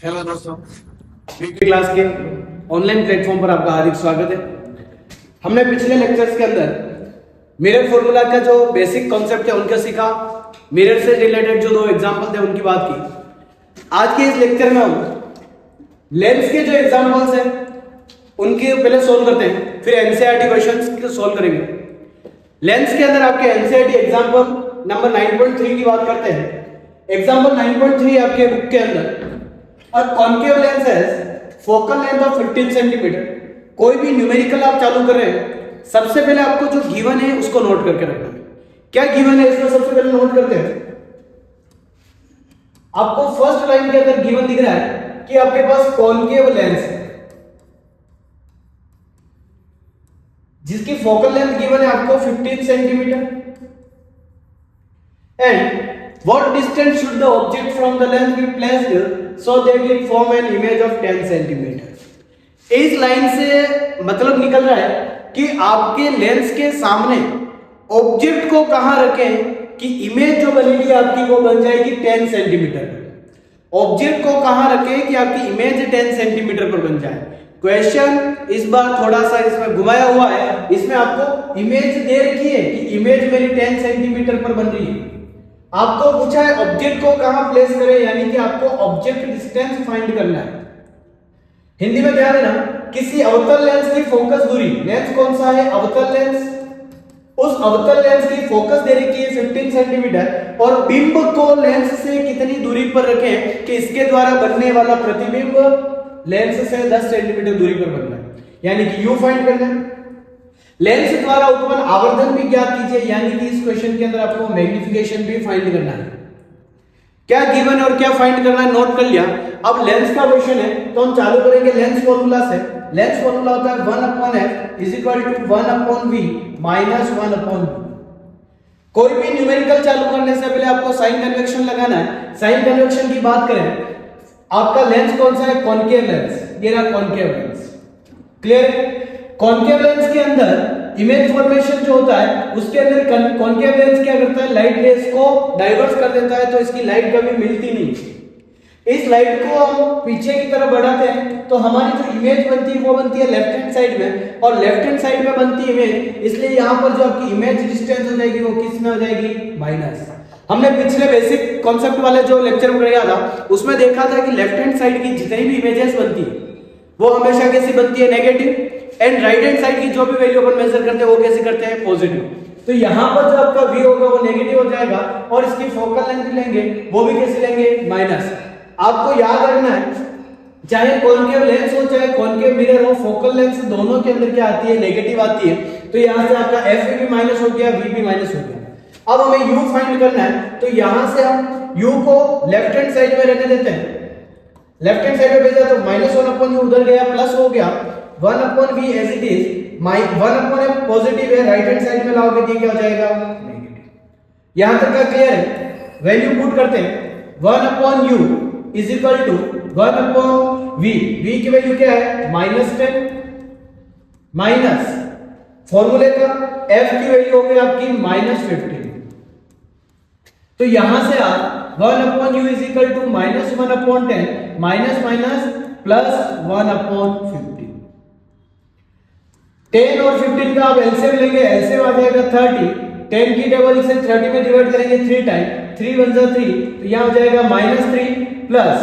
Hello दोस्तों, class के online platform पर आपका हार्दिक स्वागत है। हमने पिछले लेक्चर्स के अंदर मिरर फॉर्मूला का जो बेसिक कॉन्सेप्ट है उनका सीखा, मिरर से रिलेटेड जो दो एग्जांपल थे उनकी बात की। आज के इस लेक्चर में हम लेंस के जो एग्जांपल्स हैं उनके पहले सोल्व करते हैं, फिर एनसीईआरटी क्वेश्चंस को सोल्व करेंगे। लेंस के अंदर आपके एनसीईआरटी एग्जांपल नंबर 9.3 की बात करते हैं। एग्जांपल 9.3 आपके बुक के अंदर, और कॉन्केव लेंस है फोकल लेंथ ऑफ 15 सेंटीमीटर। कोई भी न्यूमेरिकल आप चालू कर रहे हैं, सबसे पहले आपको जो गिवन है उसको नोट करके रखना है। क्या गिवन है इसमें सबसे पहले नोट करते हैं। आपको फर्स्ट लाइन के अंदर गिवन दिख रहा है कि आपके पास कॉन्केव लेंस है जिसकी फोकल लेंथ गिवन है आपको 15 centimetre, and what distance should the object from the lens be placed so that it form an image of 10 centimeter। इस लाइन से मतलब निकल रहा है कि आपके लेंस के सामने ऑब्जेक्ट को कहां रखें कि इमेज जो बनेगी आपकी वो बन जाएगी 10 सेंटीमीटर। ऑब्जेक्ट को कहां रखें कि आपकी इमेज 10 सेंटीमीटर पर बन जाए। क्वेश्चन इस बार थोड़ा सा इसमें घुमाया हुआ है, इसमें आपको इमेज दे रखी है कि इमेज मेरी 10 सेंटीमीटर पर बन रही है। आपको पूछा है ऑब्जेक्ट को कहां प्लेस करें, यानी कि आपको ऑब्जेक्ट डिस्टेंस फाइंड करना है। हिंदी में ध्यान देना, किसी अवतल लेंस की फोकस दूरी, लेंस कौन सा है, अवतल लेंस, उस अवतल लेंस की फोकस दे रखी है 15 सेंटीमीटर, और बिंब को लेंस से कितनी दूरी पर रखें कि इसके द्वारा बनने वाला प्रतिबिंब लेंस से 10 सेंटीमीटर दूरी पर बनना है, यानी कि यू फाइंड करना है। लेंस द्वारा उत्पन्न आवर्धन भी ज्ञात कीजिए, यानी कि इस क्वेश्चन के अंदर आपको मैग्निफिकेशन भी फाइंड करना है। क्या गिवन है और क्या फाइंड करना है नोट कर लिया। अब लेंस का क्वेश्चन है तो हम चालू करेंगे लेंस फॉर्मूला से। लेंस फॉर्मूला होता है 1/f is equal to 1/v minus 1/v। कोई भी न्यूमेरिकल चालू करने से पहले आपको साइन कन्वेक्शन लगाना है। साइन कन्वेक्शन की बात करें, आपका लेंस कौन सा है, कॉन्केव लेंस, ये रहा concave lens. Clear. Concave lens के अंदर इमेज फॉर्मेशन जो होता है उसके अंदर कॉन्केव लेंस क्या करता है, लाइट रेस को डाइवर्स कर देता है, तो इसकी लाइट कभी मिलती नहीं। इस लाइट को हम पीछे की तरफ बढ़ाते हैं तो हमारी जो इमेज बनती है वो बनती है लेफ्ट हैंड साइड में, और लेफ्ट हैंड साइड में बनती है इमेज, इसलिए यहां पर जो आपकी इमेज डिस्टेंस हो जाएगी वो किस में हो जाएगी, माइनस। हमने पिछले बेसिक कॉन्सेप्ट वाले जो लेक्चर में किया था उसमें देखा था कि लेफ्ट हैंड साइड की जितनी भी इमेजेस बनती है वो हमेशा कैसी बनती है, negative, and right hand side की जो भी वैल्यू अपन मेजर करते हैं वो कैसे करते हैं, पॉजिटिव। तो यहां पर जो आपका v होगा वो नेगेटिव हो जाएगा, और इसकी फोकल लेंथ लेंगे वो भी कैसे लेंगे, माइनस। आपको याद रखना है चाहे कॉन्केव लेंस हो चाहे कॉन्केव मिरर हो, फोकल लेंस दोनों के अंदर क्या आती है, नेगेटिव आती है। तो यहां से आपका f भी माइनस हो गया, v भी माइनस हो गया। अब हमें u फाइंड करना है, तो यहां से हम u को लेफ्ट हैंड साइड में रहने देते हैं। लेफ्ट हैंड साइड में भेजा तो -1/u उधर गया, प्लस हो गया 1/v as it is, 1/f positive है, राइट हैंड साइड में लाओगे तो क्या हो जाएगा, नेगेटिव। यहां तक का क्लियर है। वैल्यू पुट करते हैं, 1/u is equal to 1/v। v की वैल्यू क्या है, -10, माइनस फॉर्मूले का f की वैल्यू हो गई आपकी -15। तो यहां से आप 1/u is equal to -1/10 minus minus plus 1/15। 10 और 15 का आप एलसीएम लेंगे, एलसीएम आ जाएगा 30। 10 की टेबल से 30 में डिवाइड करेंगे 3 टाइम, 3 1 जा 3, तो यहां हो जाएगा -3 प्लस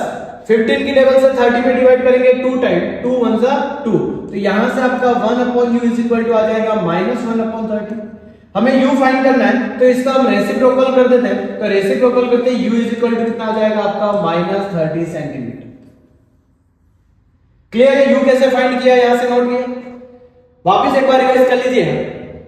15 की टेबल से 30 में डिवाइड करेंगे 2 टाइम, 2 1 जा 2, तो यहां से आपका 1/u इज इक्वल टू आ जाएगा -1/30। हमें u फाइंड करना है तो इसका हम रेसिप्रोकल कर देते हैं, तो रेसिप्रोकल करते हैं u इज इक्वल टू कितना आ जाएगा आपका -30 सेंटीमीटर। क्लियर है। u कैसे फाइंड किया यहां से नोट किया, वापस एक बार रिवाइज कर लीजिए।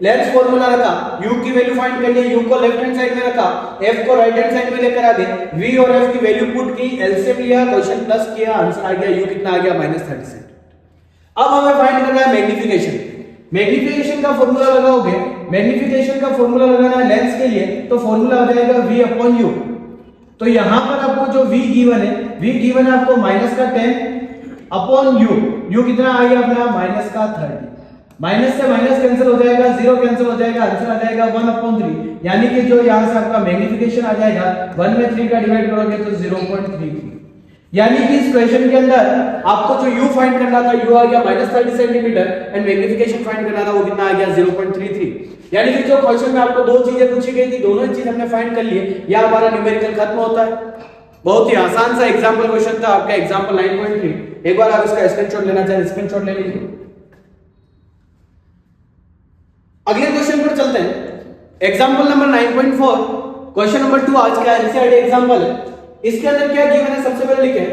लेंस फॉर्मूला रखा, u की वैल्यू फाइंड करनी है, u को लेफ्ट हैंड साइड में रखा, f को राइट हैंड साइड में लेकर आ गए, v और f की वैल्यू पुट की, एलसीएम लिया, क्वेश्चन प्लस किया, आंसर आ गया, u कितना आ गया, -30 सेंटीमीटर। अब हमें फाइंड करना है मैग्नीफिकेशन। मैग्नीफिकेशन का फॉर्मूला लगाओगे, मैग्नीफिकेशन का फॉर्मूला लगाना है लेंस के लिए, तो फॉर्मूला हो जाएगा v/u। तो यहां पर आपको जो v गिवन है, v गिवन है आपको -10/u, u कितना आ गया अपना -30। माइनस से माइनस कैंसिल हो जाएगा, 0 कैंसिल हो जाएगा, आंसर आ जाएगा 1/3, यानी कि जो यहां से आपका मैग्नीफिकेशन आ जाएगा 1 में 3 का डिवाइड करोगे तो 0.33। यानी कि इस क्वेश्चन के अंदर आपको जो u फाइंड करना था, u आ गया -30 सेंटीमीटर एंड मैग्निफिकेशन फाइंड करना था, वो कितना आ गया 0.33। यानी कि जो क्वेश्चन में आपको दो चीजें पूछी गई थी, दोनों चीज हमने फाइंड कर लिए, या हमारा न्यूमेरिकल खत्म होता है। बहुत ही आसान सा एग्जांपल क्वेश्चन था आपका, एग्जांपल 9.3। एक बार आप इसका स्क्रीनशॉट लेना चाहे स्क्रीनशॉट ले लीजिए। अगले क्वेश्चन पर चलते हैं, एग्जांपल नंबर 9.4, क्वेश्चन नंबर 2 आज का एनसीईआरटी एग्जांपल है। इसके अंदर क्या गिवन है, सबसे पहले लिखे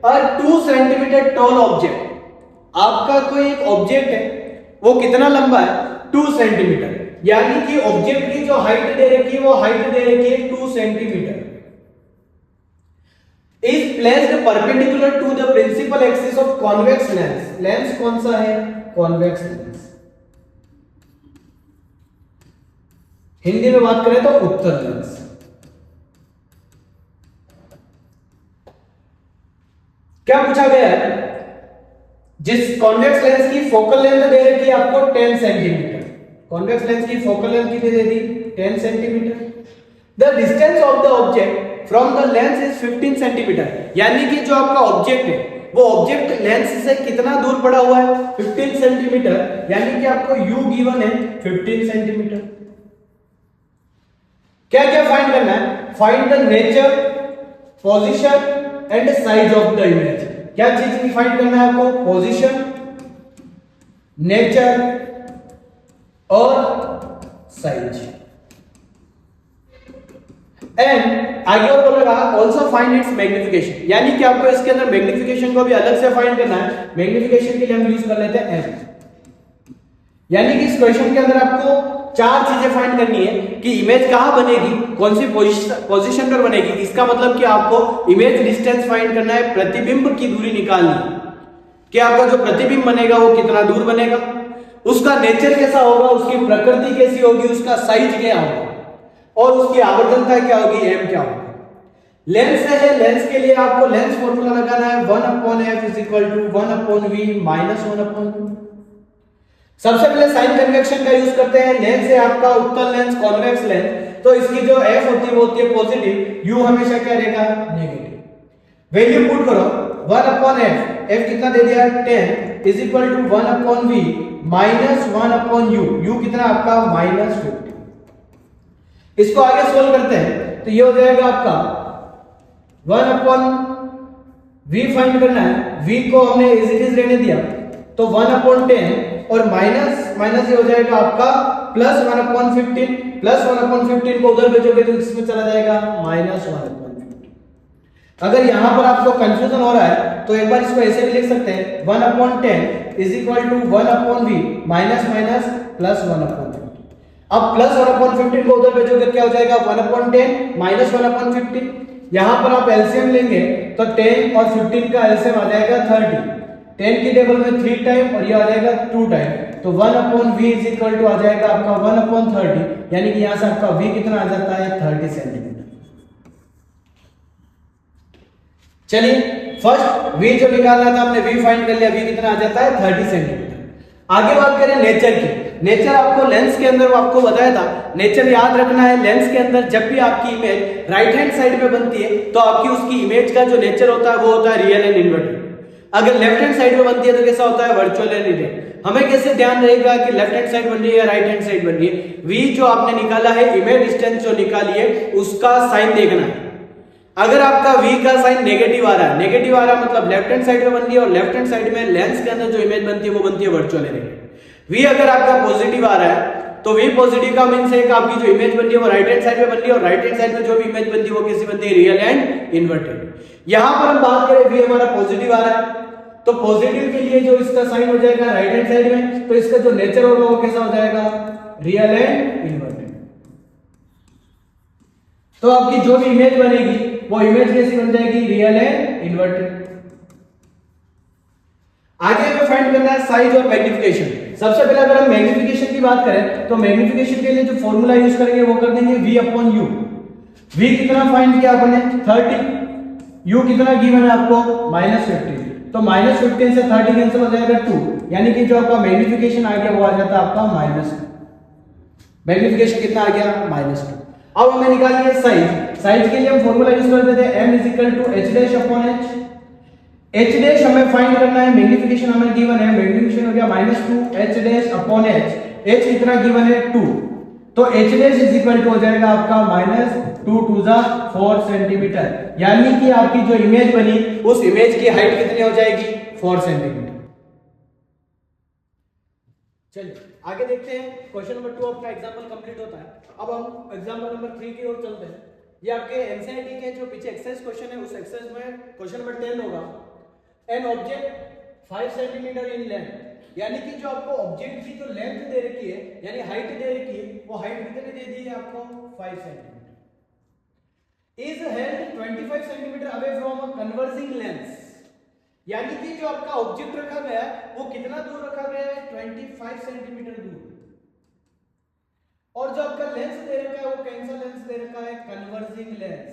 अ 2 सेंटीमीटर टॉल ऑब्जेक्ट। आपका कोई एक ऑब्जेक्ट है, वो कितना लंबा है 2 सेंटीमीटर, यानी कि ऑब्जेक्ट की जो हाइट दे रखी है वो हाइट दे रखी है 2 centimetre, is placed perpendicular to the principal axis of convex lens. Lens कौन सा है, कॉन्वेक्स लेंस। हिंदी में बात करें तो उत्तर लेंस। क्या पूछा गया है, जिस कॉन्वेक्स लेंस की फोकल लेंथ दे रखी है आपको 10 सेंटीमीटर, कॉन्वेक्स लेंस की फोकल लेंथ कितनी दे दी 10 centimetre. The distance of the object from the lens is 15 centimetre, यानी कि जो आपका ऑब्जेक्ट है वो ऑब्जेक्ट लेंस से कितना दूर पड़ा हुआ है 15 सेंटीमीटर, यानी कि आपको u गिवन है 15 सेंटीमीटर। क्या क्या फाइंड करना है, find the nature, position and size of the image. क्या चीज की फाइंड करना है आपको, पोजीशन, नेचर और साइज। एंड आगे और बोलेगा ऑल्सो फाइंड इट्स मैग्निफिकेशन, यानी कि आपको इसके अंदर मैग्निफिकेशन को भी अलग से फाइंड करना है। मैग्निफिकेशन के लिए हम यूज कर लेते हैं m, यानी कि इस क्वेश्चन के अंदर आपको चार चीजें फाइंड करनी है कि इमेज कहां बनेगी, कौन सी पोजीशन पर बनेगी। इसका मतलब कि आपको इमेज डिस्टेंस फाइंड करना है, प्रतिबिंब की दूरी निकालनी है कि आपका जो प्रतिबिंब बनेगा वो कितना दूर बनेगा, उसका नेचर कैसा होगा, उसकी प्रकृति कैसी होगी, उसका साइज क्या होगा और उसकी आवर्तनता क्या होगी, m क्या होगी। लेंस है, लेंस के लिए आपको लेंस फॉर्मूला लगाना है 1/f = 1/v - 1/2। सबसे पहले साइन कन्वेक्शन का यूज करते हैं। लेंस है आपका उत्तल लेंस, कॉन्वेक्स लेंस, तो इसकी जो f होती है वो होती है पॉजिटिव, u हमेशा क्या रहेगा नेगेटिव। वैल्यू पुट करो 1/f, f कितना दे दिया 10 = 1/v - 1/u, u कितना आपका -50। इसको आगे सोल्व करते हैं तो ये हो जाएगा आपका 1/v फाइंड करना है, v को हमने एज इट इज रहने दिया तो 1/10 और माइनस ये हो जाएगा आपका +1/15, +1/15 को उधर भेजोगे तो इसमें चला जाएगा -1/15। अगर यहां पर आपको कंफ्यूजन हो रहा है तो एक बार इसको ऐसे भी लिख सकते हैं 1/10 = 1/v माइनस +1/15। अब +1/15 को उधर भेजोगे क्या हो जाएगा 1/10 - 1/15। यहां पर आप एलसीएम लेंगे तो 10 और 15 का एलसीएम आ जाएगा 30, 10 की टेबल में 3 टाइम और ये आ जाएगा 2 टाइम, तो 1/v = आ जाएगा आपका 1/30, यानी कि यहां से आपका v कितना आ जाता है 30 सेंटीमीटर। चलिए फर्स्ट v जो निकालना था हमने v फाइंड कर लिया, v कितना आ जाता है 30 सेंटीमीटर। आगे बात करें नेचर की। नेचर आपको लेंस के अंदर आपको बताया था, नेचर याद रखना है। लेंस के अंदर जब भी आपकी इमेज राइट हैंड साइड में बनती है तो आपकी उसकी इमेज का जो नेचर होता है वो होता है रियल एंड इन्वर्टेड। अगर लेफ्ट हैंड साइड में बनती है तो कैसा होता है वर्चुअल एंड रियल। हमें कैसे ध्यान रहेगा कि लेफ्ट हैंड साइड बन रही है या राइट हैंड साइड बन रही है। v जो आपने निकाला है, इमेज डिस्टेंस जो निकाली है उसका साइन देखना है। अगर आपका v का साइन नेगेटिव आ रहा है, नेगेटिव आ रहा है मतलब लेफ्ट हैंड साइड में बन रही है और लेफ्ट हैंड साइड में लेंस के अंदर जो इमेज बनती है वो बनती है वर्चुअल एंड रियल। v अगर आपका पॉजिटिव आ रहा है तो v पॉजिटिव का मींस है कि आपकी जो इमेज बन रही है वो राइट हैंड साइड में बन रही है और राइट हैंड साइड में जो भी इमेज बनती है वो कैसी बनती है रियल एंड इन्वर्टेड। यहां पर हम बात करें v हमारा पॉजिटिव आ रहा है तो पॉजिटिव के लिए जो इसका साइन हो जाएगा राइट हैंड साइड में, तो इसका जो नेचर होगा वो कैसा हो जाएगा रियल एंड इन्वर्टेड। तो आपकी जो भी इमेज बनेगी वो इमेज कैसी बन जाएगी रियल एंड इन्वर्टेड। आगे हमें फाइंड करना है साइज और मैग्निफिकेशन। सबसे पहले अगर हम मैग्निफिकेशन की बात करें तो मैग्निफिकेशन के लिए जो फॉर्मूला यूज करेंगे वो कर देंगे v/u। v कितना फाइंड किया आपने 30, u कितना गिवन है आपको -15, तो -15 से 30 कैंसिल हो जाएगा 2, यानी कि जो आपका मैग्निफिकेशन आ गया वो आ जाता है आपका -2। मैग्निफिकेशन कितना आ गया -2। अब हमें निकालनी है साइज। साइज के लिए हम फॉर्मूला यूज कर देते हैं m = h' h। h dash हमें फाइंड करना है, मैग्नीफिकेशन हमें गिवन है, मैग्नीफिकेशन हो गया -2 h dash upon h, h कितना गिवन है 2, तो h dash is equal to हो जाएगा आपका -2 टू द 4 सेंटीमीटर, यानी कि आपकी जो इमेज बनी उस इमेज की हाइट कितनी हो जाएगी 4 सेंटीमीटर। चलिए आगे देखते हैं, क्वेश्चन नंबर 2 आपका एग्जांपल कंप्लीट होता है। अब हम एग्जांपल नंबर 3 की ओर चलते हैं। ये आपके एनसीईआरटी के जो पीछे एक्सरसाइज क्वेश्चन है, उस एक्सरसाइज में क्वेश्चन नंबर 10 होगा, an object 5 centimetre in length, यानी कि जो आपको ऑब्जेक्ट की जो लेंथ दे रखी है यानी हाइट दे रखी है, वो हाइट कितनी दे दी है आपको 5 centimetre, is held 25 centimetre away from a converging lens, यानी कि जो आपका ऑब्जेक्ट रखा गया है वो कितना दूर रखा गया है 25 सेंटीमीटर दूर, और जो आपका लेंस दे रखा है वो कौन सा लेंस दे रखा है कन्वर्जिंग लेंस,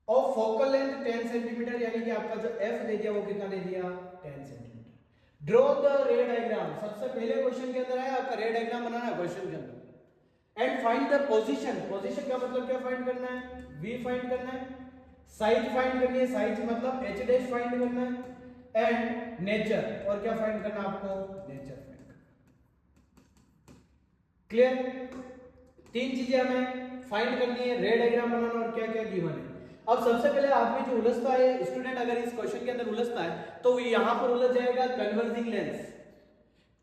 और फोकल लेंथ 10 सेंटीमीटर, यानी कि आपका जो f दे दिया वो कितना दे दिया 10 centimetre. Draw the ray diagram, सबसे पहले क्वेश्चन के अंदर है आपका रे डायग्राम बनाना है क्वेश्चन के अंदर, and find the position, position का मतलब क्या फाइंड करना है v फाइंड करना है, साइज फाइंड करनी है, साइज मतलब h डैश फाइंड करना है, एंड नेचर, और क्या फाइंड करना है आपको नेचर फाइंड करना। क्लियर, तीन चीजें हमें फाइंड करनी है, रे डायग्राम बनाना और क्या क्या गिवन है। अब सबसे पहले आदमी जो उलझता है, स्टूडेंट अगर इस क्वेश्चन के अंदर उलझता है तो वो यहां पर उलझ जाएगा कन्वर्जिंग लेंस,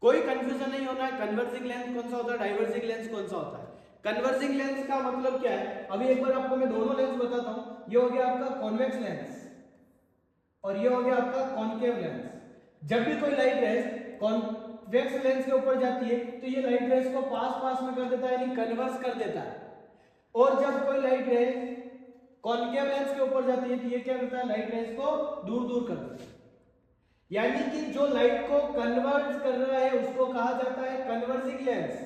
कोई कंफ्यूजन नहीं होना है, कन्वर्जिंग लेंस कौन सा होता है, डाइवर्जिंग लेंस कौन सा होता है। कन्वर्जिंग लेंस का मतलब क्या है, अभी एक बार आपको मैं दोनों लेंस बताता हूं, ये हो गया आपका कॉन्वेक्स लेंस और ये हो गया आपका कॉनकेव लेंस। जब भी कोई लाइट रेज कॉन्वेक्स लेंस के ऊपर जाती है तो ये लाइट रेज को पास पास में कर देता है, यानी कन्वर्स कर देता है, और जब कोई लाइट रेज कॉनकेव लेंस के ऊपर जाती है तो ये क्या करता है लाइट रेज को दूर दूर कर देता है, यानी कि जो लाइट को कन्वर्ट कर रहा है उसको कहा जाता है कन्वर्जिंग लेंस,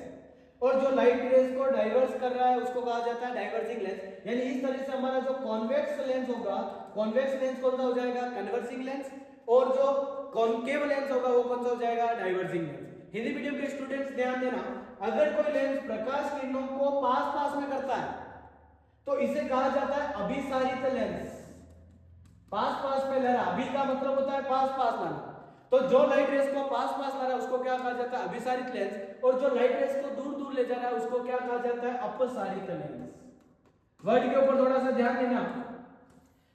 और जो लाइट रेज को डाइवर्स कर रहा है उसको कहा जाता है डाइवर्जिंग लेंस। यानी इस तरह से हमारा जो कॉन्वेक्स लेंस होगा, कॉन्वेक्स लेंस कौन सा हो जाएगा कन्वर्जिंग लेंस, और जो कॉनकेव लेंस होगा वो कौन सा हो जाएगा डाइवर्जिंग लेंस। हिंदी मीडियम के स्टूडेंट्स ध्यान देना, अगर कोई लेंस प्रकाश किरणों को पास पास में करता है तो इसे कहा जाता है अभिसारित लेंस, पास पास में ला रहा, अभी का मतलब होता है पास पास लाना, तो जो लाइट रेस को पास पास ला रहा है उसको क्या कहा जाता है अभिसारित लेंस, और जो लाइट रेस को दूर दूर ले जा रहा है उसको क्या कहा जाता है अपसारित लेंस। वर्ड के ऊपर थोड़ा सा ध्यान देना,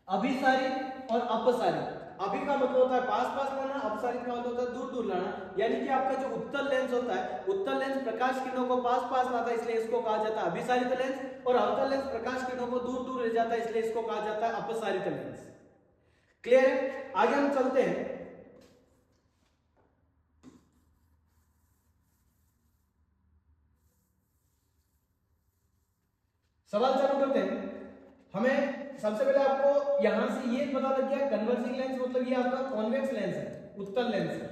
अभिसारित और अपसारित, अभी का मतलब होता है पास पास लाना, अपसारित का मतलब होता है दूर दूर लाना, यानी कि आपका जो उत्तल लेंस होता है, उत्तल लेंस प्रकाश किरणों को पास पास लाता है इसलिए इसको कहा जाता है अभिसारित लेंस, और अवतल लेंस प्रकाश किरणों को दूर दूर ले जाता है इसलिए इसको कहा जाता है अपसारित लेंस। क्लियर है, आगे हम चलते हैं। सवाल चालू करते हैं। हमें सबसे पहले आपको यहां से ये पता लग गया कन्वर्जिंग लेंस मतलब ये आपका कॉन्वेक्स लेंस है, उत्तल लेंस है,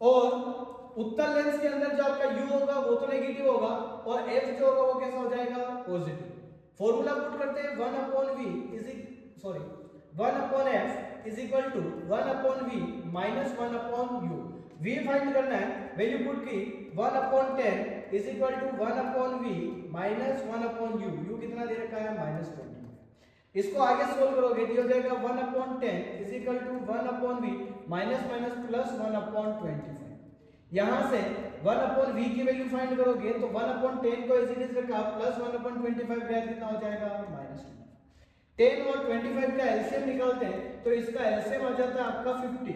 और उत्तल लेंस के अंदर जो आपका u होगा वो तो नेगेटिव होगा और f जो होगा वो कैसा हो जाएगा पॉजिटिव। फॉर्मूला पुट करते हैं 1/v is 1/f is equal to 1/v minus 1/u। v find करना है, वैल्यू पुट की 1/10 is equal to 1/v minus 1/u, u कितना दे रखा है -20। इसको आगे सोल्व करोगे तो हो जाएगा 1/10 is equal to 1/v minus minus plus 1/25। यहां से 1/v की वैल्यू फाइंड करोगे तो 1/10 को एज इट इज रखा प्लस 1/25 गया, कितना हो जाएगा -2। 10 और 25 का एलसीएम निकालते हैं तो इसका एलसीएम आ जाता है आपका 50।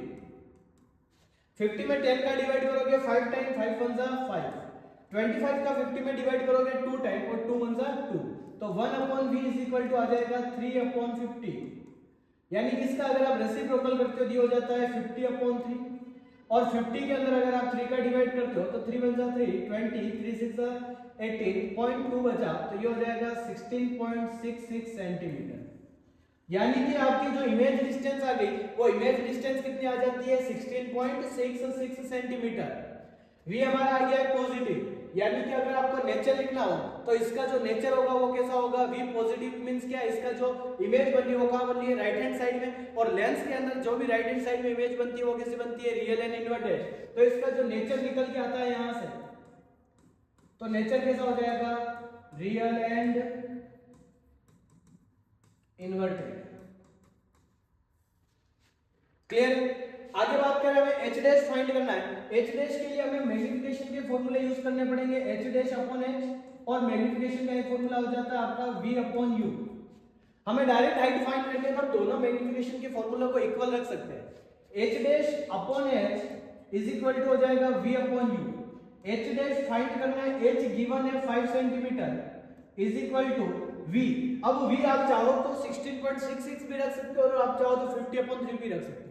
50 में 10 का डिवाइड करोगे 5 टाइम, 5 1 जा 5। 25 का 50 में डिवाइड करोगे 2 टाइम और 2 1 जा 2, तो 1/v इज इक्वल टू आ जाएगा 3/50। यानी कि इसका अगर आप रेसिप्रोकल करते हो ये हो जाता है 50/3, और 50 के अंदर अगर आप 3 का डिवाइड करते हो तो 3 1 जा 3, 20, 3 6 जा 18, 0.2 बचा तो ये हो जाएगा 16.66 सेंटीमीटर। यानी कि आपकी जो इमेज डिस्टेंस आ गई वो इमेज डिस्टेंस कितनी आ जाती है 16.66 सेंटीमीटर। v हमारा आ गया है पॉजिटिव, यानी कि अगर आपको नेचर लिखना हो तो इसका जो नेचर होगा वो कैसा होगा v पॉजिटिव मींस क्या है, इसका जो इमेज बन रही है वो कहां बन रही है राइट हैंड साइड में, और लेंस के अंदर जो भी राइट हैंड साइड में इमेज बनती है वो कैसे बनती है रियल एंड इन्वर्टेड, तो इसका जो नेचर निकल के आता है यहां से, तो नेचर कैसा हो जाएगा रियल एंड इन्वर्टेड। क्लियर? आगे बात करें, हमें एच डैश फाइंड करना है। एच डैश के लिए हमें मैग्नीफिकेशन के फॉर्मूले यूज करने पड़ेंगे, एच डैश अपॉन एच, और मैग्नीफिकेशन का एक फॉर्मूला हो जाता है आपका v अपॉन यू। हमें डायरेक्ट हाइट फाइंड करनी है, तो दोनों मैग्नीफिकेशन के फॉर्मूला को इक्वल रख सकते हैं। H dash upon H is equal to हो जाएगा v upon u. H dash find करना है, एच गिवन है 5 centimetre is equal to v। अब v आप चाहो तो 16.66 भी रख सकते हो, और आप चाहो तो 50/3 भी रख सकते हो।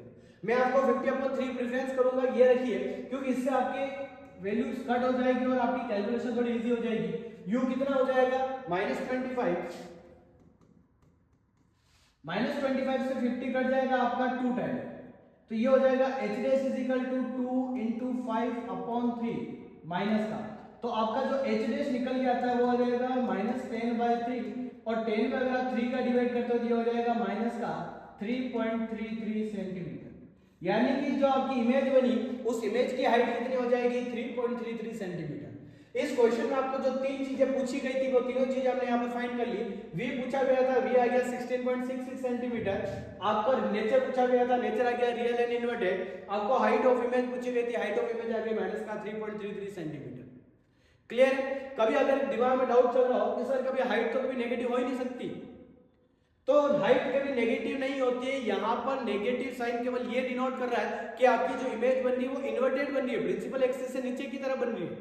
मैं आपको 50/3 प्रेफरेंस करूंगा, ये रखिए, क्योंकि इससे आपके वैल्यूज कट हो जाएगी और आपकी कैलकुलेशन थोड़ी इजी हो जाएगी। u कितना हो जाएगा -25, -25 से 50 कट जाएगा आपका 2 टाइम, तो ये हो जाएगा h dash is equal to 2 into 5/3 minus का, तो आपका जो h डैश निकल के आता है वो आ जाएगा -10/3, और 10 में अगर आप 3 का डिवाइड करते हो तो ये हो जाएगा माइनस का 3.33 सेंटीमीटर। यानी कि जो आपकी इमेज बनी उस इमेज की हाइट कितनी हो जाएगी 3.33 सेंटीमीटर। इस क्वेश्चन में आपको जो तीन चीजें पूछी गई थी वो तीनों चीजें हमने यहाँ पर फाइंड कर ली। v पूछा गया था, v आ गया 16.66 सेंटीमीटर। आपका नेचर पूछा गया था, नेचर आ गया रियल एंड इन्वर्टेड। आपको हाइट ऑफ इमेज पूछी गई थी, हाइट ऑफ इमेज आ गई माइनस का 3.33 सेंटीमीटर। क्लियर? कभी अगर दिमाग में डाउट चल रहा हो कि सर कभी हाइट तो कभी नेगेटिव हो ही नहीं सकती, तो हाइट कभी नेगेटिव नहीं होती है। यहां पर नेगेटिव साइन केवल ये डिनोट कर रहा है कि आपकी जो इमेज बन रही है वो इन्वर्टेड बन रही है, प्रिंसिपल एक्सिस से नीचे की तरफ बन रही है,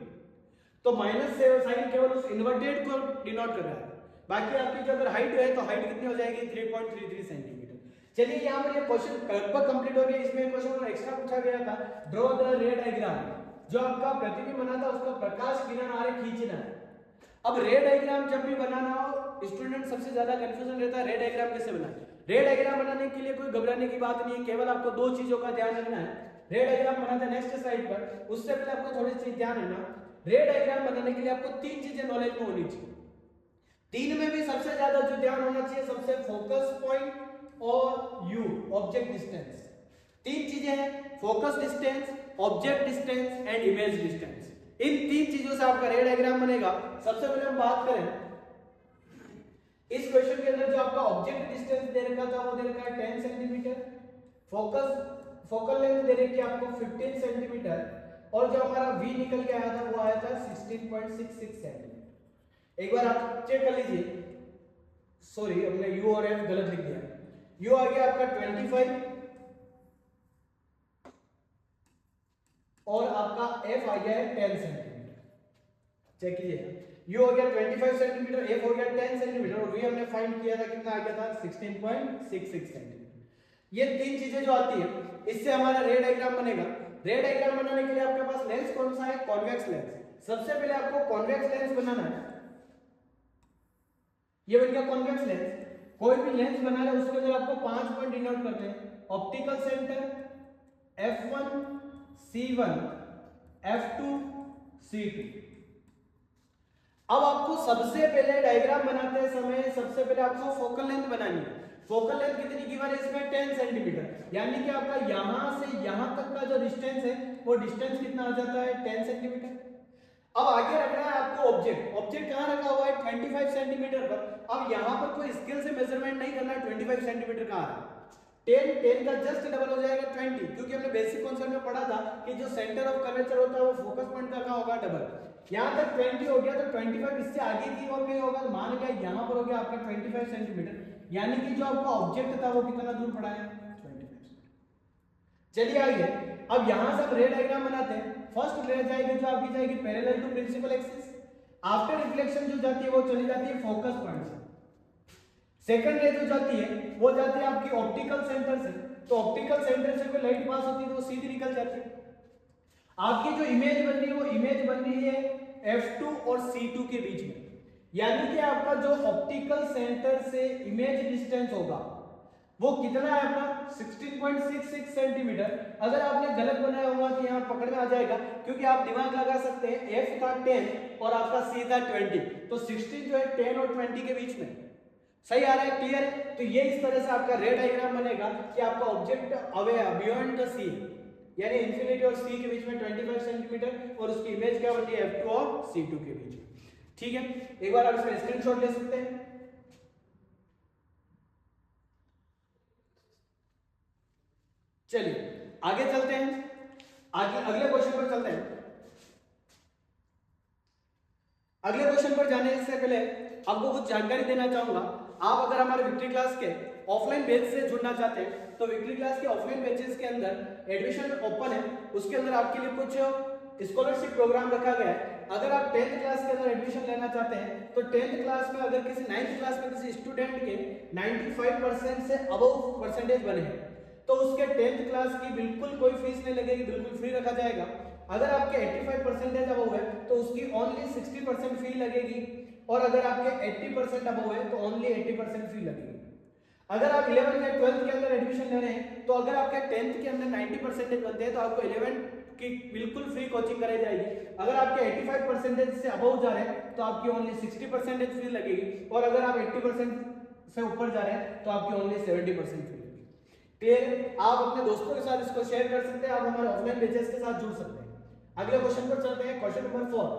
तो माइनस से साइन केवल उस इन्वर्टेड को डिनोट कर रहा है। बाकी आपकी जो अगर हाइट है तो हाइट कितनी हो जाएगी 3.33 सेंटीमीटर। चलिए यहाँ पर ये क्वेश्चन लगभग कंप्लीट हो गया। इसमें क्वेश्चन एक्स्ट्रा पूछा गया था, ड्रॉ द रे डायग्राम। जो आपका प्रतिबिंब बना था उसका प्रकाश किरण आ रहे खींचना है। अब रे डायग्राम जब भी बनाना हो, स्टूडेंट सबसे ज्यादा कंफ्यूजन रहता है रे डायग्राम कैसे बनाए। रे डायग्राम बनाने के लिए कोई घबराने की बात नहीं है, केवल आपको दो चीजों का ध्यान रखना है। रे डायग्राम बनाते हैं नेक्स्ट स्लाइड पर, उससे पहले आपको थोड़ी सी ध्यान रखना, रे डायग्राम बनाने के लिए आपको तीन चीजें नॉलेज में होनी चाहिए। तीन में भी सबसे ज्यादा जो ध्यान होना चाहिए, सबसे फोकस पॉइंट और यू ऑब्जेक्ट डिस्टेंस। तीन चीजें हैं, focus distance, object distance and image distance. इन तीन चीजों से आपका रे डायग्राम बनेगा। सबसे पहले हम बात करें, इस क्वेश्चन के अंदर जो आपका ऑब्जेक्ट डिस्टेंस दे रखा था वो दे रखा है 10 सेंटीमीटर, फोकल लेंथ दे रखी है आपको 15 सेंटीमीटर, और जो हमारा v निकल के आया था वो आया था 16.66 सेंटीमीटर। एक बार आप चेक कर लीजिए, सॉरी हमने u और f गलत लिख दिया। u आ गया आपका 25 और आपका f आ गया है 10 सेंटीमीटर। चेक कीजिए, u हो गया 25 सेंटीमीटर, f हो गया 10 सेंटीमीटर, और v हमने फाइंड किया था कितना आ गया था 16.66 सेंटीमीटर। ये तीन चीजें जो आती है इससे हमारा रे डायग्राम बनेगा। रे डायग्राम बनाने के लिए आपके पास लेंस कौन सा है, कॉन्वेक्स लेंस। सबसे पहले आपको कॉन्वेक्स लेंस बनाना है। ये बन गया कॉन्वेक्स लेंस। कोई भी लेंस बना रहे उसके अंदर आपको 5 पॉइंट डिनोट करते हैं, optical centre, f1, c1, f2, c2। अब आपको सबसे पहले डायग्राम बनाते समय सबसे पहले आपको फोकल लेंथ बनानी है। फोकल लेंथ कितनी गिवन है इसमें 10 सेंटीमीटर, यानी कि आपका यहां से यहां तक का जो डिस्टेंस है वो डिस्टेंस कितना आ जाता है 10 सेंटीमीटर। अब आगे रखना है आपको ऑब्जेक्ट। ऑब्जेक्ट कहां रखा हुआ है 25 सेंटीमीटर पर। अब यहां पर कोई स्केल से मेजरमेंट नहीं करना है 25 सेंटीमीटर कहां है, 10 का जस्ट डबल हो जाएगा 20, क्योंकि हमने बेसिक कॉन्सेप्ट में पढ़ा था कि जो सेंटर ऑफ कर्वेचर होता है वो फोकस पॉइंट का कहां होगा डबल। यहां तक 20 हो गया तो 25 इससे आगे की और कहीं होगा, मान लिया यहां पर हो गया आपका 25 सेंटीमीटर, यानी कि जो आपका ऑब्जेक्ट था वो कितना दूर पड़ा है 25। चलिए आगे, अब यहां से हम रे डायग्राम बनाते हैं। फर्स्ट रे जाएगी जो आपकी जाएगी parallel to principal axis. After reflection जो जाती है वो चली जाती है फोकस पॉइंट से। सेकंड रे जो जाती है वो जाती है आपकी ऑप्टिकल सेंटर से, तो ऑप्टिकल सेंटर से कोई लाइट पास होती है तो वो सीधी निकल जाती है। आपकी जो इमेज बन रही है वो इमेज बन रही है f2 और c2 के बीच में, यानी कि आपका जो ऑप्टिकल सेंटर से इमेज डिस्टेंस होगा वो कितना है आपका 16.66 सेंटीमीटर। अगर आपने गलत बनाया होगा तो यहाँ पकड़ में आ जाएगा, क्योंकि आप दिमाग लगा सकते हैं f था 10 और आपका c था 20, तो 16 जो है 10 और 20 के बीच में। सही आ रहा है, क्लियर है? तो ये इस तरह से आपका रे डायग्राम बनेगा कि आपका ऑब्जेक्ट अवे बियॉन्ड द सी, यानी इंफिनिटी और सी के बीच में 25 सेंटीमीटर, और उसकी इमेज क्या बनती है f2 और c2 के बीच में। ठीक है, एक बार आप इसमें स्क्रीनशॉट ले सकते हैं। चलिए आगे चलते हैं, आगे अगले क्वेश्चन पर चलते हैं। अगले क्वेश्चन पर जाने से पहले आपको कुछ जानकारी देना चाहूंगा। आप अगर हमारे विक्ट्री क्लास के ऑफलाइन बैच से जुड़ना चाहते हैं तो विक्ट्री क्लास के ऑफलाइन बैचेस के अंदर एडमिशन ओपन है, उसके अंदर आपके लिए कुछ स्कॉलरशिप प्रोग्राम रखा गया है। अगर आप 10th क्लास के अंदर एडमिशन लेना चाहते हैं तो 10th क्लास में अगर किसी 9th क्लास में किसी स्टूडेंट के 95% से अबव परसेंटेज बने हैं तो उसके 10th क्लास की बिल्कुल कोई फीस नहीं लगेगी, बिल्कुल फ्री रखा जाएगा। अगर आपके 85% अबव है तो उसकी ओनली 60% फी लगेगी, और अगर आपके 80% अबव है तो ओनली 80% फी लगेगी। अगर आप 11th या 12th के अंदर एडमिशन ले रहे हैं तो अगर आपके 10th के अंदर 90% बनते हैं तो आपको 11th की बिल्कुल फ्री कोचिंग कराई जाएगी। अगर आपके 85% से अबव जा रहे हैं तो आपकी ओनली 60% फी लगेगी, और अगर आप 80% से ऊपर जा रहे हैं तो आपकी ओनली 70% फी लगेगी। क्लियर? आप अपने दोस्तों के साथ इसको शेयर कर सकते हैं, आप हमारे ऑफलाइन बैचेस के साथ जुड़ सकते हैं। अगले क्वेश्चन पर चलते हैं, question number 4।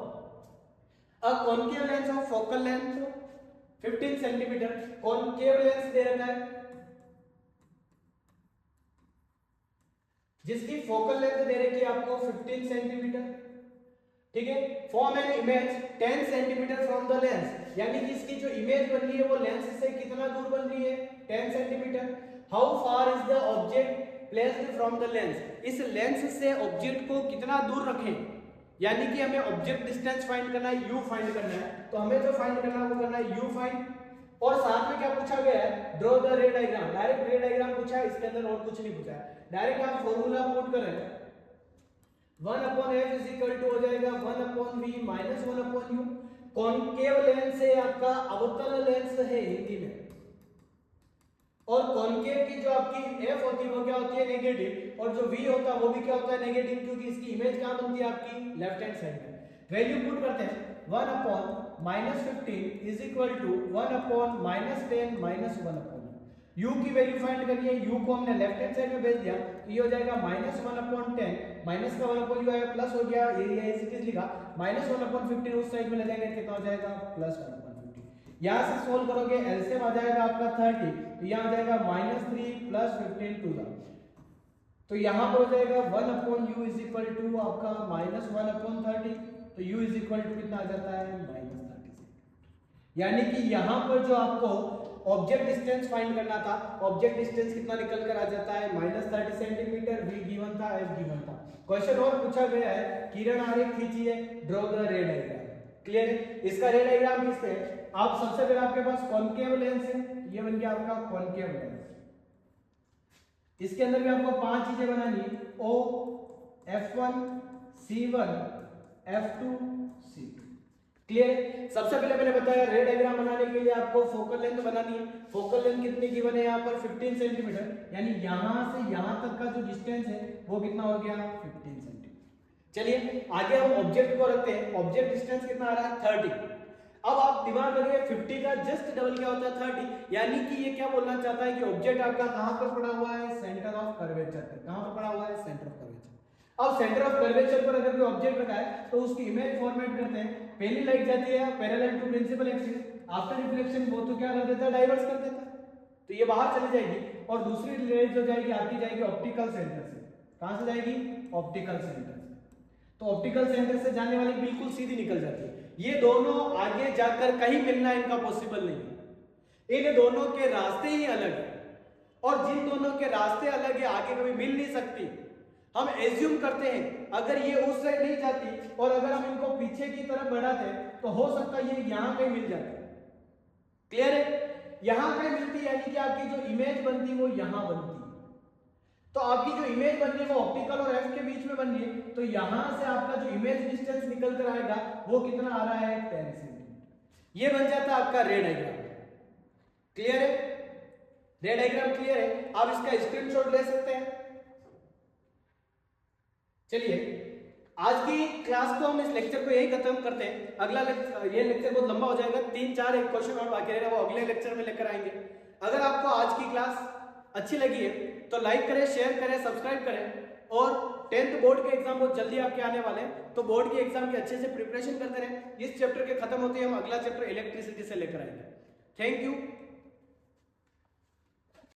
A concave lens of focal length 15 centimetre, concave lens दे रखा है जिसकी फोकल लेंथ दे रखी है आपको 15 सेंटीमीटर, ठीक है। Form an image 10 centimetre from the lens, यानी कि इसकी जो इमेज बन रही है वो लेंस से कितना दूर बन रही है, 10 centimetre. How far is the object placed from the lens, इस लेंस से ऑब्जेक्ट को कितना दूर रखें, यानी कि हमें ऑब्जेक्ट डिस्टेंस फाइंड करना है, u फाइंड करना है। तो हमें जो फाइंड करना है वो करना है u फाइंड, और साथ में क्या पूछा गया है, draw the ray diagram. Direct रे डायग्राम पूछा है, इसके अंदर और कुछ नहीं पूछा है। डायरेक्ट आप फॉर्मूला पुट करें, 1/f इज इक्वल टू हो जाएगा 1/v minus 1/u। Concave lens है आपका अवतल लेंस है हिंदी में, और कॉनकेव की जो आपकी f होती है वो क्या होती है, नेगेटिव, और जो v होता है वो भी क्या होता है, नेगेटिव, क्योंकि इसकी इमेज कहां बनती है आपकी लेफ्ट हैंड साइड में। वैल्यू पुट करते हैं, 1/-15 is equal to 1/-10 minus 1/u। u की वैल्यू फाइंड करनी है, u को हमने लेफ्ट हैंड साइड में भेज दिया तो ये हो जाएगा -1/10, माइनस का 1/u आया, प्लस हो गया, ये इज इट इज लिखा, -1/15 उस साइड में ले जाएंगे कितना हो जाएगा, +1/15। यहां से सोल्व करोगे एलसीएम आ जाएगा आपका 30, तो यहां आ जाएगा -3 + 15 टू द, तो यहां पर हो जाएगा 1/u इज इक्वल टू आपका -1/30, तो u इज इक्वल टू कितना आ जाता है, -30। यानी कि यहां पर जो आपको ऑब्जेक्ट डिस्टेंस फाइंड करना था, ऑब्जेक्ट डिस्टेंस कितना निकल कर आ जाता है, -30 सेंटीमीटर। v गिवन था, f गिवन था। क्वेश्चन और पूछा गया है, किरण आरेख खींचिए, draw the ray diagram. Clear है? इसका रे डायग्राम किस पे है, आप सबसे पहले आपके पास कॉनकेव लेंस है, ये बन गया आपका कॉनकेव लेंस। इसके अंदर भी आपको 5 चीजें बनानी है, O, F1, C1, F2, C2। Clear है? सबसे पहले मैंने बताया रे डायग्राम बनाने के लिए आपको फोकल लेंथ बनानी है। फोकल लेंथ कितनी गिवन है यहाँ पर, 15 सेंटीमीटर, यानी यहां से यहां तक का जो डिस्टेंस है वो कितना हो गया, 15 सेंटीमीटर। चलिए आगे हम ऑब्जेक्ट को रखते हैं, ऑब्जेक्ट डिस्टेंस कितना आ रहा है, 30। अब आप दिमाग लगाइए, 50 का जस्ट डबल क्या होता है, 30, यानी कि ये क्या बोलना चाहता है कि ऑब्जेक्ट आपका कहां पर पड़ा हुआ है, सेंटर ऑफ कर्वेचर पर। कहां पर पड़ा हुआ है, सेंटर ऑफ कर्वेचर। अब सेंटर ऑफ कर्वेचर पर अगर कोई ऑब्जेक्ट रखा है तो उसकी इमेज फॉर्मेट करते हैं। पहली लाइट जाती है parallel to principal axis, after reflection वो तो क्या कर देता है, डाइवर्स कर देता है, तो ये बाहर चली जाएगी, और दूसरी लाइट जो जाएगी आपकी जाएगी ऑप्टिकल सेंटर से। कहां से जाएगी, ऑप्टिकल सेंटर से। तो ऑप्टिकल सेंटर से जाने वाली बिल्कुल सीधी निकल जाती है। ये दोनों आगे जाकर कहीं मिलना इनका पॉसिबल नहीं है, इन दोनों के रास्ते ही अलग है, और जिन दोनों के रास्ते अलग है आगे कभी मिल नहीं सकती। हम एज्यूम करते हैं अगर ये उस साइड नहीं जाती और अगर हम इनको पीछे की तरफ बढ़ाते तो हो सकता है ये यहां कहीं मिल जाती। क्लियर है? यहां कहीं मिलती, यानी कि आपकी जो इमेज बनती वो यहां बनती। तो आपकी जो इमेज बन रही है वो ऑप्टिकल और एफ के बीच में बन रही है, तो यहां से आपका जो इमेज डिस्टेंस निकल कर आएगा वो कितना आ रहा है, 10 सेंटीमीटर। ये बन जाता है आपका रे डायग्राम। क्लियर है? रे डायग्राम क्लियर है? आप इसका स्क्रीनशॉट ले सकते हैं। चलिए आज की क्लास को हम इस लेक्चर को यही खत्म करते हैं। अगला ये लेक्चर बहुत लंबा हो जाएगा, 3-4 एक क्वेश्चन और बाकी रहेगा, वो अगले लेक्चर में लेकर आएंगे। अगर आपको आज की क्लास अच्छी लगी है तो लाइक करें, शेयर करें, सब्सक्राइब करें, और 10th बोर्ड के एग्जाम बहुत जल्दी आपके आने वाले हैं, तो बोर्ड के एग्जाम की अच्छे से प्रिपरेशन करते रहें। इस चैप्टर के खत्म होते ही हम अगला चैप्टर इलेक्ट्रिसिटी से लेकर आएंगे। Thank you.